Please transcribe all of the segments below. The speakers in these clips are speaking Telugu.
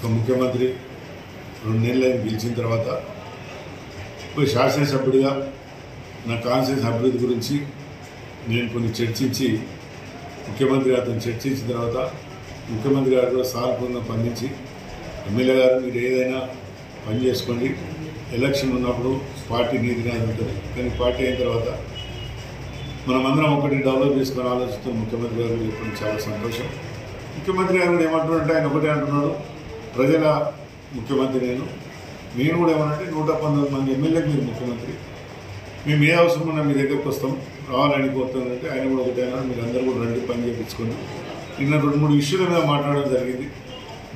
ఒక ముఖ్యమంత్రి 2 నెలలు గెలిచిన తర్వాత ఒక శాసనసభ్యుడిగా నా కాన్స్టిట్యూన్సీ అభివృద్ధి గురించి నేను కొన్ని చర్చించి ముఖ్యమంత్రి గారితో చర్చించిన తర్వాత ముఖ్యమంత్రి గారు కూడా సానుకూలంగా స్పందించి ఎమ్మెల్యే గారు మీరు ఏదైనా పని చేసుకోండి, ఎలక్షన్ ఉన్నప్పుడు పార్టీ నీతిగా ఉంటుంది, కానీ పార్టీ అయిన తర్వాత మనమందరం ఒకటి డెవలప్ చేసుకొని ఆలోచిస్తున్న ముఖ్యమంత్రి గారు చెప్పడం చాలా సంతోషం. ముఖ్యమంత్రి గారు కూడా ఏమంటున్నారంటే ఆయన ఒకటే అంటున్నాడు, ప్రజల ముఖ్యమంత్రి నేను కూడా ఏమనంటే 119 మంది ఎమ్మెల్యేకి మీరు ముఖ్యమంత్రి, మేము ఏ అవసరం ఉన్నా మీ దగ్గరకు వస్తాం, రావాలని కోరుతానంటే ఆయన కూడా ఒకటే అన్నాడు, మీరు అందరూ కూడా రండి పని చేయించుకోండి. నిన్న 2-3 ఇష్యూల మీద మాట్లాడడం జరిగింది.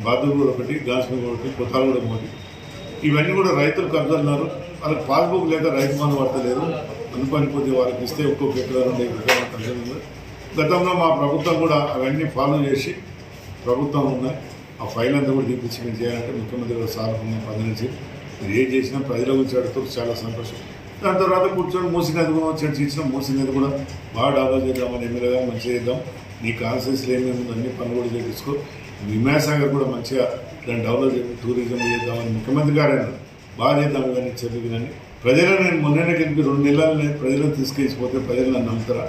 బాదుగూడ ఒకటి, గాస్మిగూడ ఒకటి, కొత్తగూడ ఒకటి. ఇవన్నీ కూడా రైతులు కబ్జాలున్నారు, వాళ్ళకి పాస్బుక్ లేక రైతు బంధు పడతలేదు, అందుకనిపోతే వాళ్ళకి ఇస్తే ఒక్కొక్క ఎకరాలు 2 ఎకరాలు కబ్జాలు. గతంలో మా ప్రభుత్వం కూడా అవన్నీ ఫాలో చేసి ప్రభుత్వం ఉన్నాయి ఆ ఫైల్ అంతా కూడా తీపించి మీరు చేయాలంటే ముఖ్యమంత్రి గారు సానుకూలంగా స్పందించి మీరు ఏం చేసినా ప్రజల గురించి అడుగుతూ చాలా సంతోషం. దాని తర్వాత కూర్చొని మూసినది కూడా చర్చించిన మూసినది కూడా బాగా డెవలప్ చేద్దామని ఎమ్మెల్యేగా మంచిగా చేద్దాం, నీ కాన్స్టిట్యూన్సీలో ఏమేమి అన్ని పనులు కూడా చేయించుకో, విమాసాగర్ కూడా మంచిగా దాన్ని డెవలప్ చేసి టూరిజం చేద్దామని ముఖ్యమంత్రి గారు అన్నారు. బాగా చేద్దాం ఇవన్నీ చదివినని ప్రజలను నేను మొన్ననే గెలిపి 2 నెలలు నేను ప్రజలను తీసుకెళ్ళిపోతే ప్రజలు నన్ను నమ్ముతారా,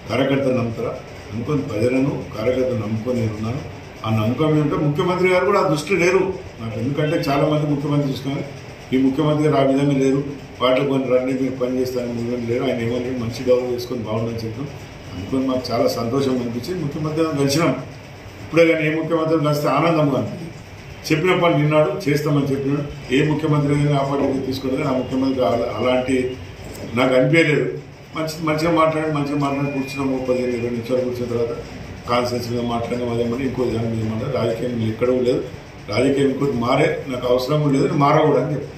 కార్యకర్తలు నమ్ముతారా అనుకొని ప్రజలను కార్యకర్తలు నమ్ముకొని నేను ఉన్నాను. ఆ నమ్మకం ఏంటంటే ముఖ్యమంత్రి గారు కూడా ఆ దృష్టి లేరు నాకు, ఎందుకంటే చాలామంది ముఖ్యమంత్రి చూసుకొని ఈ ముఖ్యమంత్రి గారు ఆ విధంగా లేరు, వాటిలో కొన్ని రండి మీరు పని చేస్తారని లేరు. ఆయన ఏమని మంచి డెవలప్ చేసుకొని బాగుందని చెప్పాం. అందుకని మాకు చాలా సంతోషం అనిపించింది. ముఖ్యమంత్రి కలిసినాం, ఇప్పుడే కానీ ఏ ముఖ్యమంత్రి కలిస్తే ఆనందంగా అనిపించింది. చెప్పిన పని విన్నాడు, చేస్తామని చెప్పినాడు. ఏ ముఖ్యమంత్రి ఆ పార్టీకి తీసుకున్నది ఆ ముఖ్యమంత్రి అలాంటి నాకు అనిపించలేదు. మంచిగా మాట్లాడి కూర్చున్నాము, 15-20 నిమిషాలు కూర్చున్న తర్వాత కాన్స్టిట్యూన్సీ మీద మాట్లాడినాం. అదేమని ఇంకో దాని మీద మాట్లాడి రాజకీయం ఎక్కడూ లేదు, రాజకీయం ఇంకోటి మారే నాకు అవసరం లేదు, మారకూడదని చెప్పి